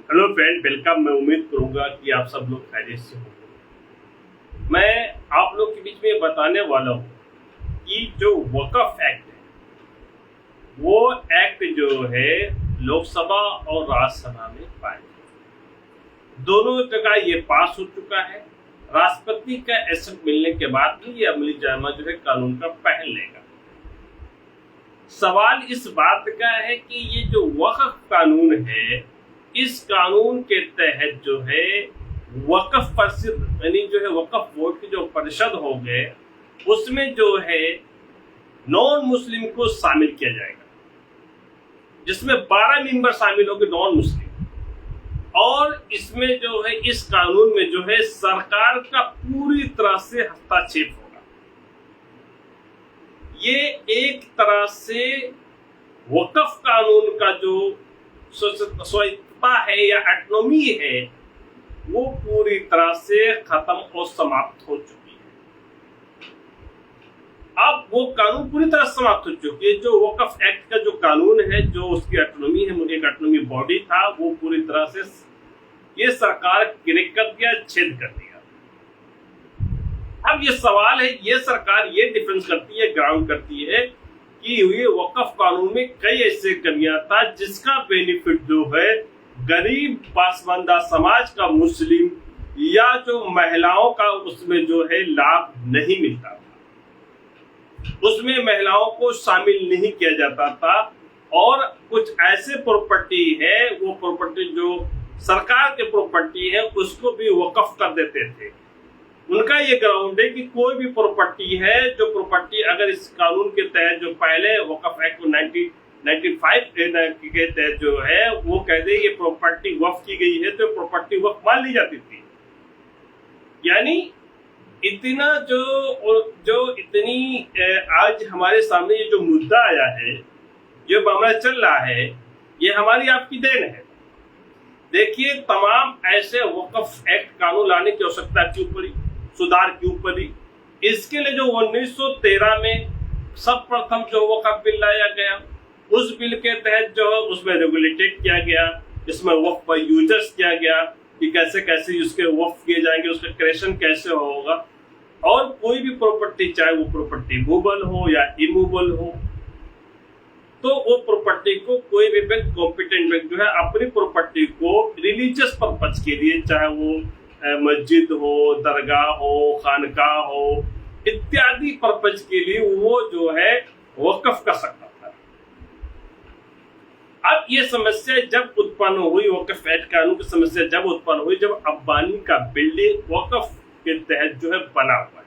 Hello friend, welcome. मैं उम्मीद करूंगा कि आप सब लोग खैरियत से होंगे। मैं आप लोग के बीच में बताने वाला हूँ कि जो वक़्फ़ एक्ट है वो एक्ट जो है लोकसभा और राज्यसभा में पास दोनों जगह ये पास हो चुका है। राष्ट्रपति का एसेंट मिलने के बाद भी ये अमली जामा जो है कानून का पहल लेगा। सवाल इस बात का है कि ये जो वक़्फ़ कानून है, इस कानून के तहत जो है वक़्फ़ परिषद यानी जो है वक़्फ़ बोर्ड की जो परिषद हो गए उसमें जो है नॉन मुस्लिम को शामिल किया जाएगा, जिसमें 12 मेंबर शामिल होंगे नॉन मुस्लिम। और इसमें जो है इस कानून में जो है सरकार का पूरी तरह से हस्तक्षेप होगा। ये एक तरह से वक़्फ़ कानून का जो स्वायत्तता है या ऑटोनॉमी है वो पूरी तरह से खत्म और समाप्त हो चुकी है। अब वो कानून पूरी तरह समाप्त हो चुकी है। जो वक़्फ़ एक्ट का जो कानून है, जो उसकी ऑटोनॉमी है, एक ऑटोनॉमी बॉडी था, वो पूरी तरह से ये सरकार क्रैक कर दिया, छेद कर दिया। अब ये सवाल है, ये सरकार ये डिफेंस करती है, ग्राउंड करती है कि ये वक़्फ़ कानून में कई ऐसे कमियां था जिसका बेनिफिट जो है गरीब पासमानदा समाज का मुस्लिम या जो महिलाओं का उसमें जो है लाभ नहीं मिलता था, उसमें महिलाओं को शामिल नहीं किया जाता था। और कुछ ऐसे प्रॉपर्टी है, वो प्रॉपर्टी जो सरकार के प्रॉपर्टी है उसको भी वक़्फ़ कर देते थे। उनका ये ग्राउंड है कि कोई भी प्रॉपर्टी है, जो प्रॉपर्टी अगर इस कानून के तहत जो पहले वक़्फ़ एक्ट 1995 के तहत जो है वो कहते हैं ये प्रॉपर्टी वक़्फ़ की गई है तो प्रॉपर्टी वक़्फ़ मान ली जाती थी। यानी इतना जो इतनी आज हमारे सामने ये जो मुद्दा आया है, जो मामला चल रहा है, ये हमारी आपकी देन है। देखिए, तमाम ऐसे वक़्फ़ एक्ट कानून लाने की आवश्यकता क्यों पड़ी, सुधार क्यों पड़ी? इसके लिए जो 1913 में सब प्रथम जो वक़्फ़ बिल लाया गया, उस बिल के तहत जो है उसमें रेगुलेटेड किया गया, इसमें वक़्फ़ पर यूजर्स किया गया कि कैसे कैसे उसके वक़्फ़ किए जाएंगे, उसका क्रेशन कैसे होगा। और कोई भी प्रॉपर्टी, चाहे वो प्रॉपर्टी मूवेबल हो या इमूवेबल हो, तो वो प्रॉपर्टी को कोई भी बैंक, कॉम्पिटेंट बैंक जो है अपनी प्रॉपर्टी को रिलीजियस पर्पज के लिए, चाहे वो मस्जिद हो, दरगाह हो, खानकाह हो, इत्यादि पर्पज के लिए वो जो है वक़्फ़ कर सकता था। अब ये समस्या जब उत्पन्न हुई, वक़्फ़ एक्ट कानून की समस्या जब उत्पन्न हुई, जब अंबानी का बिल्डिंग वक़्फ़ के तहत जो है बना हुआ है।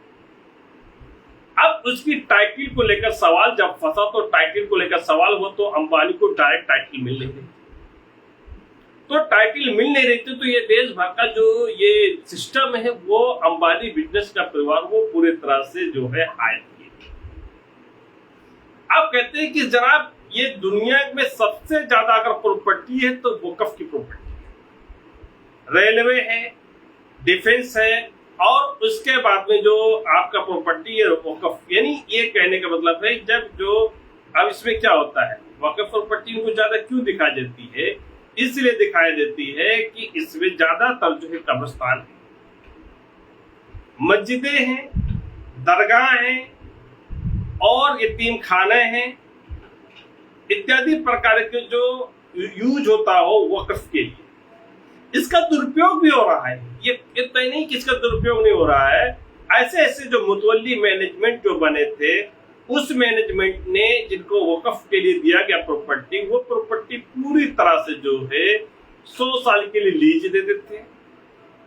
अब उसकी टाइटल को लेकर सवाल जब फंसा, तो टाइटल को लेकर सवाल हुआ तो अंबानी को डायरेक्ट टाइटल मिल नहीं रही। तो टाइटल मिल नहीं रही थी, तो ये देश भर का जो ये सिस्टम है वो अंबानी बिजनेस का परिवार वो पूरी तरह से जो है हायर किए। अब कहते हैं कि जनाब ये दुनिया में सबसे ज्यादा अगर प्रॉपर्टी है तो वक़्फ़ की प्रॉपर्टी है, रेलवे है, डिफेंस है, और उसके बाद में जो आपका प्रॉपर्टी है वक़्फ़। यानी ये कहने का मतलब है जब जो अब इसमें क्या होता है, वक़्फ़ प्रॉपर्टी को ज्यादा क्यों दिखाई देती है? इसलिए दिखाई देती है कि इसमें ज्यादातर जो है कब्रिस्तान है, मस्जिदें हैं, दरगाह हैं और यतीम खाने हैं, इत्यादि प्रकार के जो यूज होता हो वक़्फ़ के लिए। इसका दुरुपयोग भी हो रहा है, ये तय नहीं कि इसका दुरुपयोग नहीं हो रहा है। ऐसे ऐसे जो मुतवल्ली मैनेजमेंट जो बने थे, उस मैनेजमेंट ने जिनको वक़्फ़ के लिए दिया गया प्रॉपर्टी, वो प्रॉपर्टी पूरी तरह से जो है 100 साल के लिए लीज दे देते थे,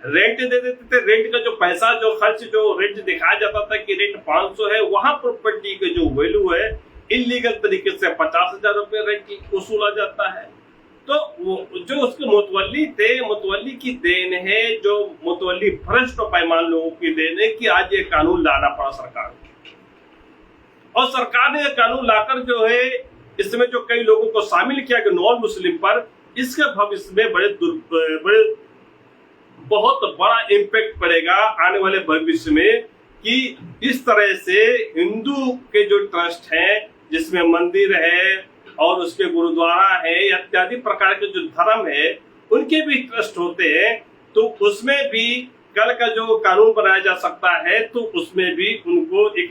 रेंट दे देते थे। रेंट का जो पैसा, जो खर्च, जो रेंट दिखाया जाता था कि रेंट 500 है, वहां प्रॉपर्टी का जो वैल्यू है इलीगल तरीके से 50,000 रुपये रेंट वसूला जाता है। तो वो जो उसके मुतवल्ली थे, मुतवल्ली की देन है, जो मुतवल्ली भ्रष्ट और बेईमान लोगों की देन है कि आज ये कानून लाना पड़ा सरकार को। और सरकार ने ये कानून लाकर जो है इसमें जो कई लोगों को शामिल किया गया नॉन मुस्लिम पर, इसके भविष्य में बड़े बहुत बड़ा इम्पैक्ट पड़ेगा आने वाले भविष्य में कि इस तरह से हिंदू के जो ट्रस्ट हैं, जिसमें मंदिर है और उसके गुरुद्वारा है इत्यादि प्रकार के जो धर्म है, उनके भी ट्रस्ट होते हैं, तो उसमें भी कल का जो कानून बनाया जा सकता है तो उसमें भी उनको एक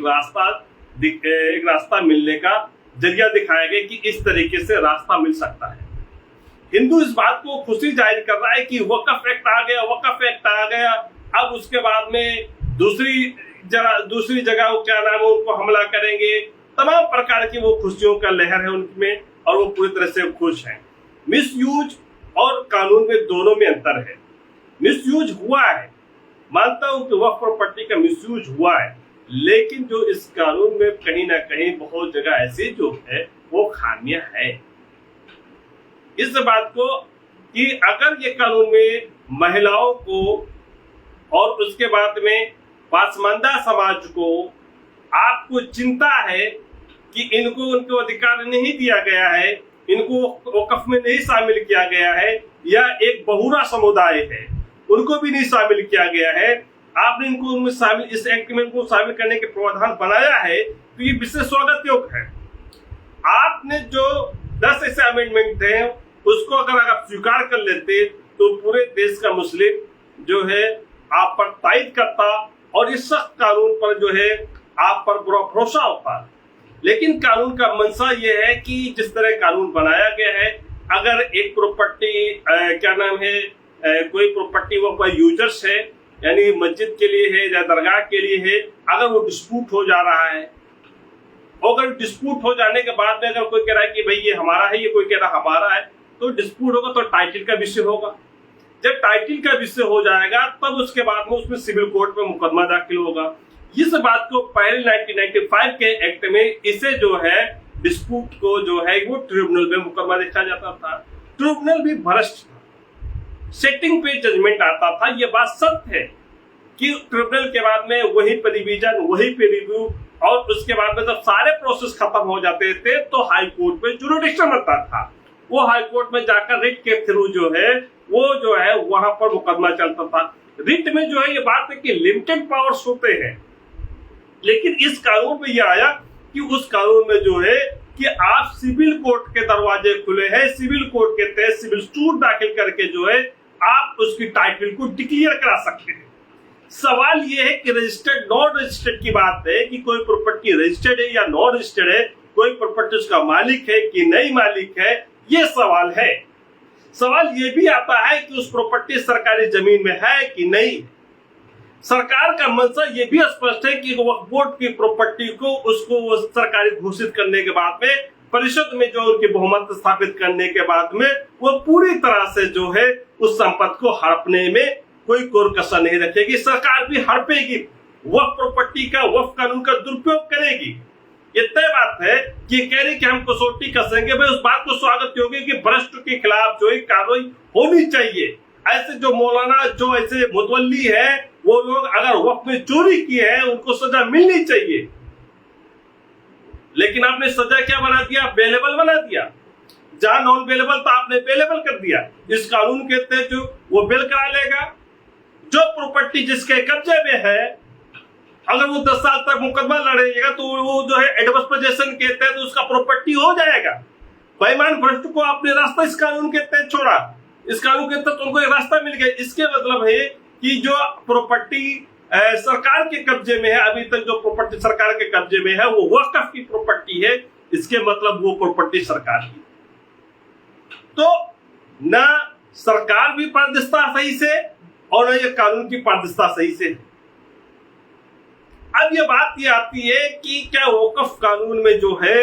रास्ता मिलने का जरिया दिखाया गया कि इस तरीके से रास्ता मिल सकता है। हिंदू इस बात को खुशी जाहिर कर रहा है कि वक्फ एक्ट आ गया, वक्फ एक्ट आ गया। अब उसके बाद में दूसरी जगह क्या नाम है उनको हमला करेंगे। तमाम प्रकार की वो खुशियों का लहर है उनमें और वो पूरी तरह से खुश हैं। मिसयूज और कानून में दोनों में अंतर है। मिसयूज हुआ है, मानता हूं कि वक्फ प्रॉपर्टी का मिसयूज हुआ है, लेकिन जो इस कानून में कहीं ना कहीं बहुत जगह ऐसी जो है वो खामियां है। इस बात को कि अगर ये कानून में महिलाओं को और उसके बाद में पासमानदा समाज को आपको चिंता है कि इनको उनको अधिकार नहीं दिया गया है, इनको वक्फ में नहीं शामिल किया गया है, या एक बहुरा समुदाय है उनको भी नहीं शामिल किया गया है, आपने इनको उनमें शामिल इस एक्ट में इनको शामिल करने के प्रावधान बनाया है, तो ये विशेष स्वागत योग्य है। आपने जो 10 ऐसे अमेंडमेंट थे उसको अगर आप स्वीकार कर लेते तो पूरे देश का मुस्लिम जो है आप पर तायद करता और इस सख्त कानून पर जो है आप पर पूरा भरोसा होता। लेकिन कानून का मंशा ये है कि जिस तरह कानून बनाया गया है, अगर एक प्रॉपर्टी क्या नाम है कोई प्रॉपर्टी वो कोई यूजर्स है, यानी मस्जिद के लिए है या दरगाह के लिए है, अगर वो डिस्प्यूट हो जा रहा है, अगर डिस्प्यूट हो जाने के बाद में अगर कोई कह रहा है कि भाई ये हमारा है, ये कोई कह रहा हमारा है, तो डिस्प्यूट होगा तो टाइटल का विषय होगा। जब टाइटल का विषय हो जाएगा तब उसके बाद में उसमें सिविल कोर्ट में मुकदमा दाखिल होगा। इस बात को पहले 1995 के एक्ट में इसे जो है डिस्प्यूट को जो है वो ट्रिब्यूनल में मुकदमा देखा जाता था। ट्रिब्यूनल भी भ्रष्ट था, सेटिंग पे जजमेंट आता था। ये बात सत्य है कि ट्रिब्यूनल के बाद में वही पे रिवीजन, वही पे रिव्यू, और उसके बाद में जब सारे प्रोसेस खत्म हो जाते थे तो हाई कोर्ट में जुरिडिक्शन आता था। वो हाई कोर्ट में जाकर रिट के थ्रू जो है वो जो है वहां पर मुकदमा चलता था। रिट में जो है ये बात है कि लिमिटेड पावर्स होते हैं, लेकिन इस कानून में ये आया कि उस कानून में जो है कि आप सिविल कोर्ट के दरवाजे खुले हैं, सिविल कोर्ट के तहत सिविल सूट दाखिल करके जो है आप उसकी टाइटल को डिक्लेयर करा सकते हैं। सवाल ये है कि रजिस्टर्ड नॉन रजिस्टर्ड की बात है कि कोई प्रॉपर्टी रजिस्टर्ड है या नॉन रजिस्टर्ड है, कोई प्रॉपर्टी उसका मालिक है कि नहीं मालिक है, ये सवाल है। सवाल ये भी आता है कि उस प्रॉपर्टी सरकारी जमीन में है कि नहीं। सरकार का मंशा ये भी स्पष्ट है कि वक्फ बोर्ड की प्रॉपर्टी को उसको सरकारी घोषित करने के बाद में परिषद में जो उनकी बहुमत स्थापित करने के बाद में वो पूरी तरह से जो है उस संपत्ति को हड़पने में कोई कोर कसर नहीं रखेगी। सरकार भी हड़पेगी, वक्फ प्रॉपर्टी का, वक्फ कानून का दुरुपयोग करेगी। ये तय बात है कि कह रही कि हम कसौटी कसेंगे, भाई उस बात को स्वागत होगी कि भ्रष्ट के खिलाफ जो है कार्रवाई होनी चाहिए। ऐसे जो मौलाना जो ऐसे मुतवल्ली है वो लोग अगर वक्फ में चोरी की है उनको सजा मिलनी चाहिए, लेकिन आपने सजा क्या बना दिया? बेलेबल बना दिया। जहां नॉन बेलेबल था आपने बेलेबल कर दिया। इस कानून के तहत वो बेल करा लेगा। जो प्रॉपर्टी जिसके कब्जे में है अगर वो 10 साल तक मुकदमा लड़ेगा तो वो जो है एडवर्स पोजीशन के तहत उसका प्रॉपर्टी हो जाएगा। बेईमान भ्रष्ट को आपने रास्ता इस कानून के तहत छोड़ा, इस कानून के तहत उनको एक रास्ता मिल गया। इसके मतलब है कि जो प्रॉपर्टी सरकार के कब्जे में है, अभी तक जो प्रॉपर्टी सरकार के कब्जे में है वो वक्फ की प्रॉपर्टी है, इसके मतलब वो प्रॉपर्टी सरकार की। तो ना सरकार भी पारदर्शिता सही से और ना ये कानून की पारदर्शिता सही से। अब ये बात ये आती है कि क्या वक्फ कानून में जो है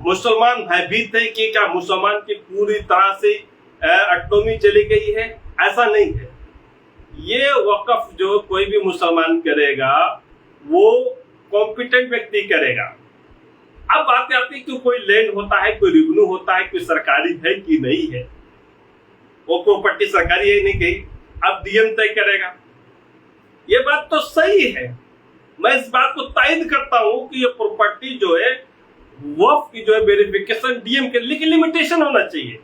मुसलमान भयभीत है कि क्या मुसलमान की पूरी तरह से ऑटोनॉमी चली गई है? ऐसा नहीं है। ये वक्फ जो कोई भी मुसलमान करेगा वो कॉम्पिटेंट व्यक्ति करेगा। अब बात आती है कि कोई लैंड होता है, कोई रेवेन्यू होता है, कोई सरकारी है कि नहीं है, वो प्रॉपर्टी सरकारी है नहीं कहीं, अब डीएम तय करेगा। ये बात तो सही है, मैं इस बात को तायद करता हूं कि ये प्रॉपर्टी जो है वक्फ की जो है वेरिफिकेशन डीएम के, लेकिन लिमिटेशन होना चाहिए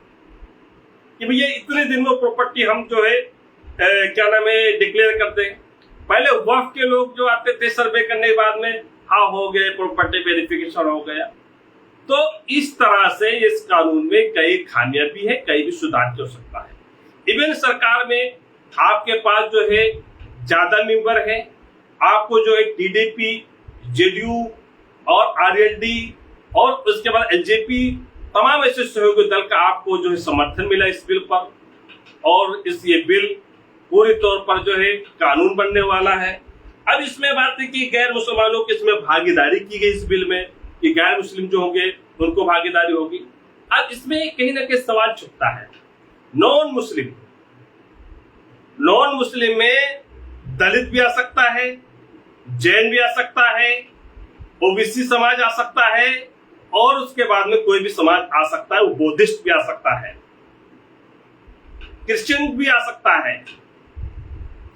कि भैया इतने दिन में प्रॉपर्टी हम जो है क्या नाम है डिक्लेयर करते हैं। पहले वक्फ के लोग जो आते थे सर्वे करने के बाद में हाँ हो गए, प्रॉपर्टी वेरिफिकेशन हो गया। तो इस तरह से इस कानून में कई खामियां भी है, कई भी सुधार हो सकता है। इवन सरकार में आपके पास जो है ज्यादा मेंबर है, आपको जो है टीडीपी, जेडीयू और आरएलडी और उसके बाद एलजेपी, तमाम ऐसे सहयोगी दल का आपको जो है समर्थन मिला इस बिल पर, और ये बिल पूरी तौर पर जो है कानून बनने वाला है। अब इसमें बात है कि गैर मुसलमानों की इसमें भागीदारी की गई इस बिल में, कि गैर मुस्लिम जो होंगे उनको भागीदारी होगी। अब इसमें कहीं ना कहीं सवाल छुपता है, नॉन मुस्लिम में दलित भी आ सकता है, जैन भी आ सकता है, ओबीसी समाज आ सकता है, और उसके बाद में कोई भी समाज आ सकता है, वो बौद्धिस्ट भी आ सकता है, क्रिश्चियन भी आ सकता है।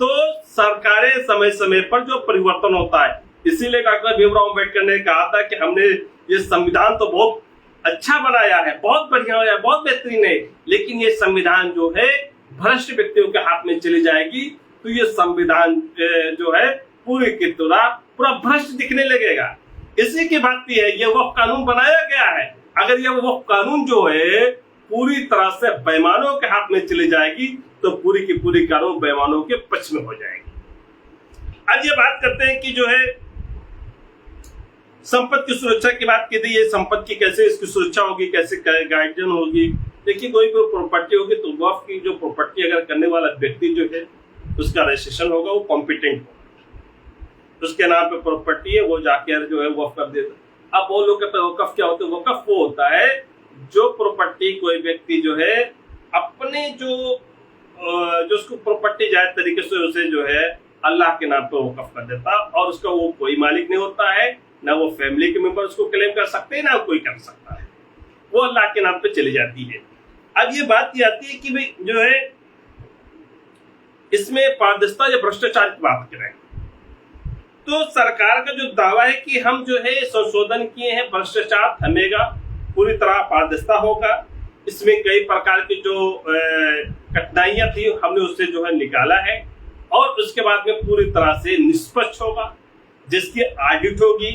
तो सरकारें समय समय पर जो परिवर्तन होता है, इसीलिए डॉक्टर भीमराव अम्बेडकर ने कहा था कि हमने ये संविधान तो बहुत अच्छा बनाया है, बहुत बढ़िया है, बहुत बेहतरीन है, लेकिन ये संविधान जो है भ्रष्ट व्यक्तियों के हाथ में चली जाएगी तो ये संविधान जो है पूरा भ्रष्ट दिखने लगेगा। इसी की बात है, ये वह कानून बनाया गया है, अगर ये वह कानून जो है पूरी तरह से बेईमानों के हाथ में चली जाएगी तो पूरी की पूरी कानून बेईमानों के पक्ष में हो जाएगी। आज ये बात करते हैं कि जो है संपत्ति की सुरक्षा की बात की थी, ये संपत्ति कैसे इसकी सुरक्षा होगी, कैसे गाइडलाइन होगी। देखिए, कोई भी प्रॉपर्टी होगी तो वक्फ की जो प्रॉपर्टी अगर करने वाला व्यक्ति जो है उसका रजिस्ट्रेशन होगा, वो कॉम्पिटेंट होगा, उसके नाम पे प्रॉपर्टी है, वो जाके जो है वक्फ कर देता। अब वो लोग कहते हैं वक्फ क्या होता है? वक्फ वो होता है जो प्रॉपर्टी कोई व्यक्ति जो है अपने जो उसको प्रॉपर्टी जायज तरीके से उसे जो है अल्लाह के नाम पे वक्फ कर देता, और उसका वो कोई मालिक नहीं होता है, ना वो फैमिली के मेंबर उसको क्लेम कर सकते हैं, ना कोई कर सकता है, वो अल्लाह के नाम पे चली जाती है। अब ये बात ये आती है कि भाई जो है इसमें पारदर्शिता या भ्रष्टाचार की बात करें तो सरकार का जो दावा है कि हम जो है संशोधन किए हैं, भ्रष्टाचार थमेगा, पूरी तरह पारदर्शिता होगा, इसमें कई प्रकार की जो कठिनाइयां थी हमने उससे जो है निकाला है, और उसके बाद में पूरी तरह से निष्पक्ष होगा, जिसकी ऑडिट होगी,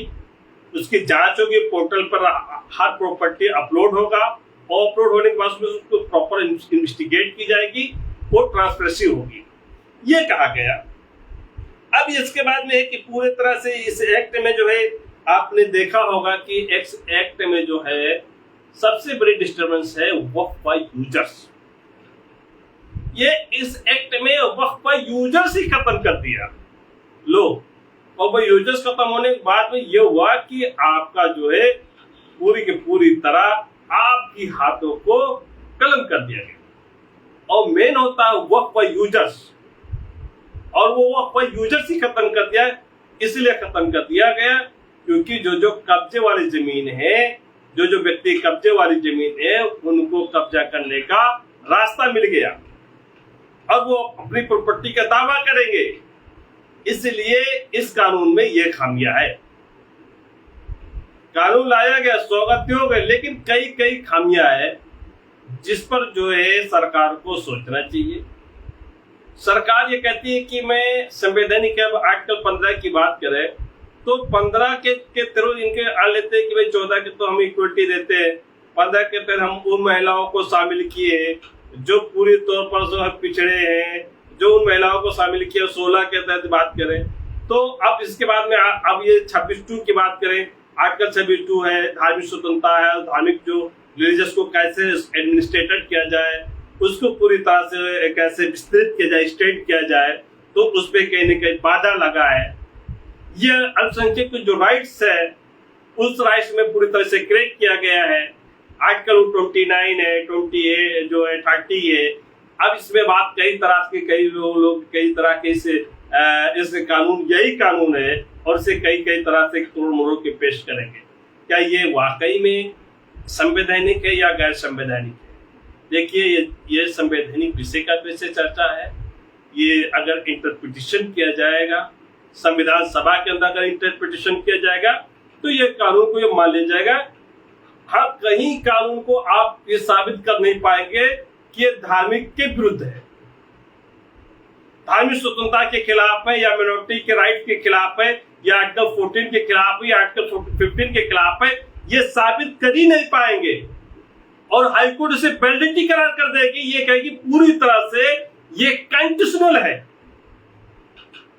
उसकी जांच होगी, पोर्टल पर हर प्रॉपर्टी अपलोड होगा, और अपलोड होने के बाद उसमें उसको प्रॉपर इन्वेस्टिगेट की जाएगी, वो ट्रांसपेरेंसी होगी, ये कहा गया। अब इसके बाद में है कि पूरी तरह से इस एक्ट में जो है आपने देखा होगा कि एक्ट में जो है सबसे बड़ी डिस्टर्बेंस है वक्फ बाय यूजर्स। ये इस एक्ट में वक्फ बाय यूजर्स ही खत्म कर दिया लोग, और वो यूजर्स खत्म होने के बाद में ये हुआ कि आपका जो है पूरी की पूरी तरह आपकी हाथों को कलम कर दिया गया, और मेन होता है वक्फ बाय यूजर्स, और वो वक्फ बाय यूजर्स ही खत्म कर दिया। इसलिए खत्म कर दिया गया क्योंकि जो कब्जे वाली जमीन है, जो व्यक्ति कब्जे वाली जमीन है, उनको कब्जा करने का रास्ता मिल गया, अब वो अपनी प्रॉपर्टी का दावा करेंगे। इसलिए इस कानून में ये खामियां है। कानून लाया गया, स्वागत हो गए, लेकिन कई खामियां है जिस पर जो है सरकार को सोचना चाहिए। सरकार ये कहती है कि मैं संवैधानिक आर्टिकल 15 की बात करें तो 15 के थ्रू इनके आ लेते हैं कि भाई 14 के तो हम इक्वलिटी देते हैं, 15 के फिर हम उन महिलाओं को शामिल किए जो पूरी तौर पर जो है पिछड़े हैं, जो उन महिलाओं को शामिल किया। 16 के तहत बात करें तो अब इसके बाद में अब ये 26(2) की बात करें, आर्टिकल 26(2) है, धार्मिक स्वतंत्रता है, धार्मिक जो रिलीजियस को कैसे एडमिनिस्ट्रेटेड किया जाए, उसको पूरी तरह से कैसे विस्तृत किया जाए, स्टेट किया जाए, तो उस पर कहीं न कहीं बाधा लगा है। ये अल्पसंख्यक के जो राइट्स है उस राइट्स में पूरी तरह से क्रैक किया गया है। आर्टिकल 29 है, 28 जो है, 30 है। अब इसमें बात कई तरह के कई लोग कई तरह के इस कानून यही कानून है और इसे कई तरह से तोड़ मरोड़ के पेश करेंगे। क्या ये वाकई में संवैधानिक है या गैर संवैधानिक है? देखिए, ये संवैधानिक विषय का विषय चर्चा है। ये अगर इंटरप्रिटेशन किया जाएगा, संविधान सभा के अंदर अगर इंटरप्रिटेशन किया जाएगा तो ये कानून को ये मान लिया जाएगा। हाँ, कहीं कानून को आप ये साबित कर नहीं पाएंगे कि ये धार्मिक के विरुद्ध है, धार्मिक स्वतंत्रता के खिलाफ है, या मिनोरिटी के राइट के खिलाफ है, या आर्टिकल 14 के खिलाफ है, या आर्टिकल 15 के खिलाफ है। ये साबित कर ही नहीं पाएंगे। और हाईकोर्ट इसे वैलिडिटी करार कर देगी, ये कहेगी पूरी तरह से ये कंस्टिट्यूशनल है।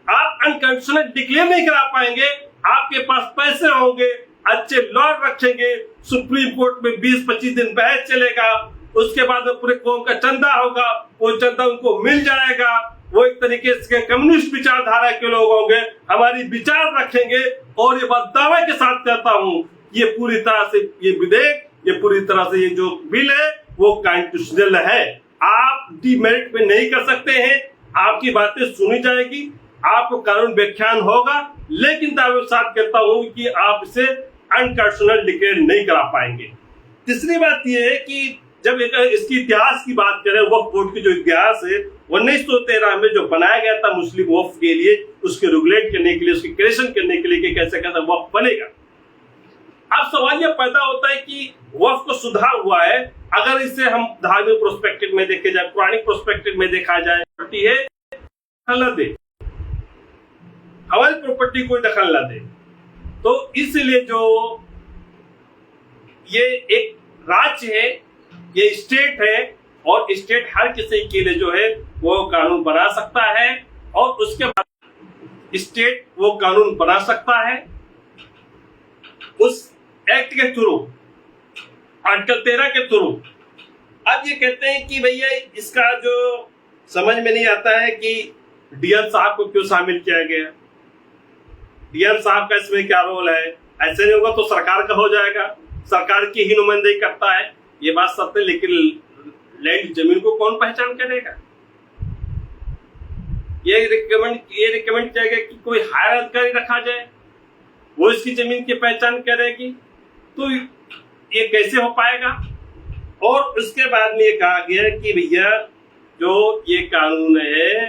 आप अनकंस्टिट्यूशनल डिक्लेयर नहीं करा पाएंगे। आपके पास पैसे होंगे, अच्छे लॉयर रखेंगे, सुप्रीम कोर्ट में 20-25 दिन बहस चलेगा, उसके बाद में पूरे कौम का चंदा होगा, वो चंदा उनको मिल जाएगा। वो एक तरीके से कम्युनिस्ट विचारधारा के लोग होंगे, हमारी विचार रखेंगे। और ये बात दावे के साथ कहता हूं, ये पूरी तरह से ये विधेयक, ये पूरी तरह से ये जो बिल है वो कॉन्स्टिट्यूशनल है। आप डीमेरिट पे नहीं कर सकते हैं, आपकी बातें सुनी जाएगी, आपको कानून व्याख्यान होगा, लेकिन दावे के साथ कहता हूं कि आप इसे अनकंस्टिट्यूशनल डिक्लेयर नहीं करा पाएंगे। तीसरी बात यह है कि जब इसकी इतिहास की बात करें, वक्फ बोर्ड की जो इतिहास है 1913 में जो बनाया गया था मुस्लिम वक्फ के लिए, उसके रेगुलेट करने के लिए, उसकी क्रिएशन करने के लिए कि कैसे कैसे वक्फ बनेगा। अब सवाल यह पैदा होता है कि वक्फ को सुधार हुआ है, अगर इसे हम धार्मिक प्रोस्पेक्टिव में देखे जाए, पुरानिक प्रोस्पेक्टिव में देखा जाए, प्रॉपर्टी है दखल न दे, हमारी प्रॉपर्टी कोई दखल न दे। तो इसलिए जो ये एक राज्य है, ये स्टेट है, और स्टेट हर किसी के लिए जो है वो कानून बना सकता है, और उसके बाद स्टेट वो कानून बना सकता है उस एक्ट के थ्रू, आर्टिकल 13 के थ्रू। अब ये कहते हैं कि भैया इसका जो समझ में नहीं आता है कि डीएम साहब को क्यों शामिल किया गया, डीएम साहब का इसमें क्या रोल है। ऐसे नहीं होगा तो सरकार का हो जाएगा, सरकार की ही नुमाइंदगी करता है, ये बात सत्य है, लेकिन लैंड जमीन को कौन पहचान करेगा। ये रिकमेंड किया गया कि कोई हायर अधिकारी रखा जाए, वो इसकी जमीन की पहचान करेगी, तो ये कैसे हो पाएगा। और उसके बाद में ये कहा गया कि भैया जो ये कानून है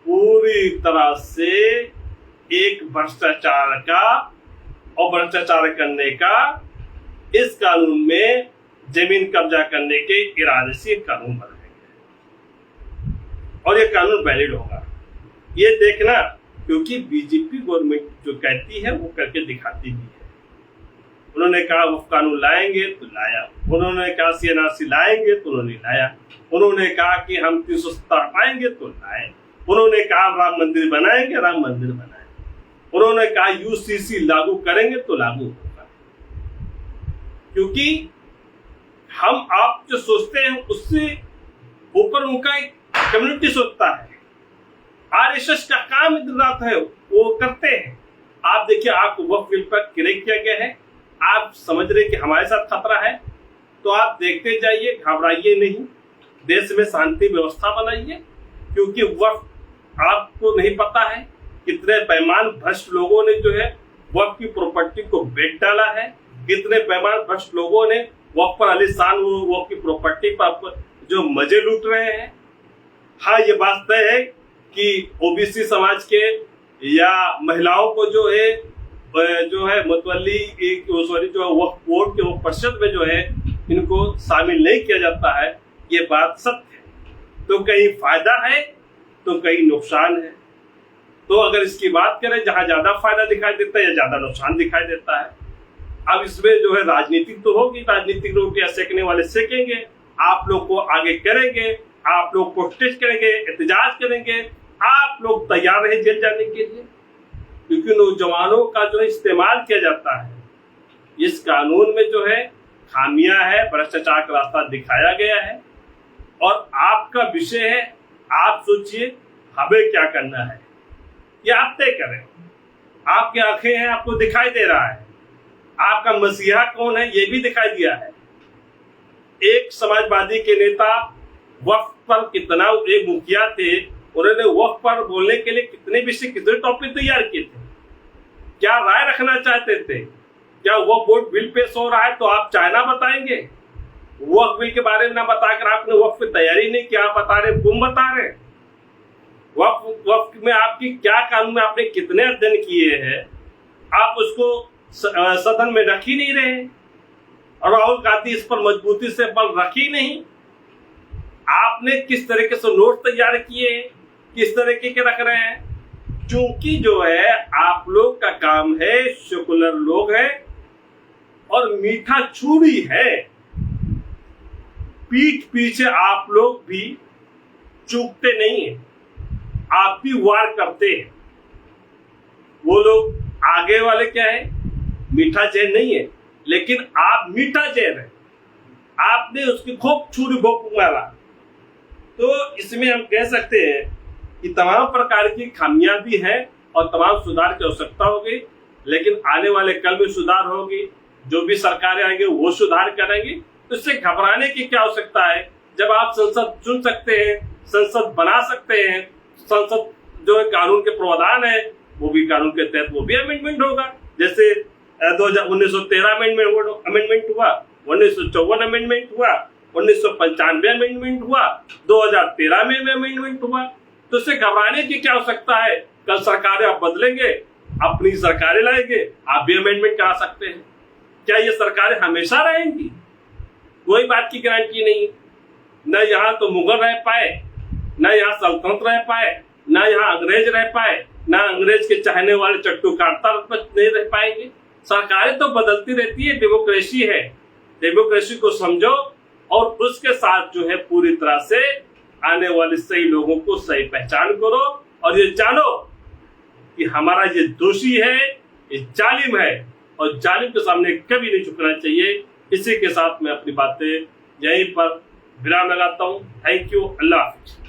पूरी तरह से एक भ्रष्टाचार का और भ्रष्टाचार करने का, इस कानून में जमीन कब्जा करने के इरादे से कानून बनाया गया और ये कानून वैलिड होगा। ये देखना, क्योंकि बीजेपी गवर्नमेंट जो कहती है वो करके दिखाती भी है। उन्होंने कहा वो कानून लाएंगे तो लाया, उन्होंने कहा सीएनआरसी लाएंगे तो उन्होंने लाया, उन्होंने कहा कि हम 370 पाएंगे तो लाए, उन्होंने कहा राम मंदिर बनाएंगे, राम मंदिर बनाए, उन्होंने कहा यूसीसी लागू करेंगे तो लागू होगा। क्योंकि हम आप जो सोचते हैं उससे ऊपर उनका एक कम्युनिटी सोचता है। आरएसएस का काम दिन रात है, वो करते हैं। आप देखिए, आपको वक्फ बिल पर क्लिक किया गया है, आप समझ रहे कि हमारे साथ खतरा है, तो आप देखते जाइए, घबराइए नहीं, देश में शांति व्यवस्था बनाइए। क्योंकि वक्फ आपको नहीं पता है कितने बेईमान भ्रष्ट लोगों ने जो है वक्फ की प्रॉपर्टी को बेच डाला है, कितने बेईमान भ्रष्ट लोगों ने वक्फ पर आलीशान वक्फ की प्रॉपर्टी पर जो मजे लूट रहे हैं। हाँ, ये बात तय है कि ओबीसी समाज के या महिलाओं को जो है मुतवल्ली जो वक्फ बोर्ड के परिषद में जो है इनको शामिल नहीं किया जाता है, ये बात सत्य है। तो कहीं फायदा है तो कहीं नुकसान है। तो अगर इसकी बात करें, जहां ज्यादा फायदा दिखाई देता है या ज्यादा नुकसान दिखाई देता है, अब इसमें जो है राजनीतिक तो होगी, राजनीतिक लोग या सेकने वाले सेकेंगे, आप लोग को आगे करेंगे, आप लोग प्रोटेस्ट करेंगे, एहतजाज करेंगे, आप लोग तैयार रहे जेल जाने के लिए। क्योंकि नौजवानों का जो इस्तेमाल किया जाता है, इस कानून में जो है खामियां है, भ्रष्टाचार का रास्ता दिखाया गया है। और आपका विषय है, आप सोचिए हमें क्या करना है, ये आप तय करें। आपकी आंखें हैं, आपको दिखाई दे रहा है, आपका मसीहा कौन है ये भी दिखाई दिया है। एक समाजवादी के नेता वक्फ पर कितना, एक मुखिया थे, उन्होंने वक्फ पर बोलने के लिए कितने विषय, कितने टॉपिक तैयार किए थे, क्या राय रखना चाहते थे। क्या वक्फ बोर्ड बिल पेश हो रहा है तो आप चाइना बताएंगे, वक्फ बिल के बारे में ना बताकर आपने वक्फ की तैयारी नहीं किया, आप बता रहे गुम बता रहे। वक्फ में आपकी क्या कानून में आपने कितने अध्ययन किए हैं, आप उसको सदन में रख ही नहीं रहे। और राहुल गांधी इस पर मजबूती से बल रख ही नहीं। आपने किस तरीके से नोट तैयार किए, किस तरीके के रख रहे हैं। चूंकि जो है आप लोग का काम है, सेकुलर लोग हैं और मीठा छुरी है, पीठ पीछे आप लोग भी चूकते नहीं है, आप भी वार करते हैं। वो लोग आगे वाले क्या है, मीठा जैन नहीं है, लेकिन आप मीठा जैन है, आपने उसकी खूब छुरी भोंक मारा। तो इसमें हम कह सकते हैं कि तमाम प्रकार की खामियां भी हैं और तमाम सुधार की आवश्यकता होगी, लेकिन आने वाले कल में सुधार होगी। जो भी सरकारें आएंगे वो सुधार करेंगी, तो इससे घबराने की क्या आवश्यकता है। जब आप संसद चुन सकते हैं, संसद बना सकते हैं, संसद जो है कानून के प्रावधान है, वो भी कानून के तहत वो भी अमेंडमेंट होगा। जैसे 1913 अमेंडमेंट हुआ, 1954 अमेंडमेंट हुआ, 1995 अमेंडमेंट हुआ, 2013 में अमेंडमेंट हुआ। तो इससे घबराने की क्या आवश्यकता है। कल सरकारें आप बदलेंगे, अपनी सरकारें लाएंगे, आप भी अमेंडमेंट करा सकते हैं। क्या ये सरकारें हमेशा रहेंगी, कोई बात की गारंटी नहीं। न यहाँ तो मुगल रह पाए, न यहाँ सल्तनत रह पाए, न यहाँ अंग्रेज रह पाए, न अंग्रेज के चाहने वाले चट्टू काटता नहीं रह पाएंगे। सरकारें तो बदलती रहती है, डेमोक्रेसी है। डेमोक्रेसी को समझो और उसके साथ जो है पूरी तरह से आने वाले सही लोगों को सही पहचान करो, और ये जानो कि हमारा ये दोषी है, ये जालिम है, और जालिम के सामने कभी नहीं झुकना चाहिए। इसी के साथ मैं अपनी बातें यहीं पर विराम लगाता हूँ। Thank you, Allah Hafiz.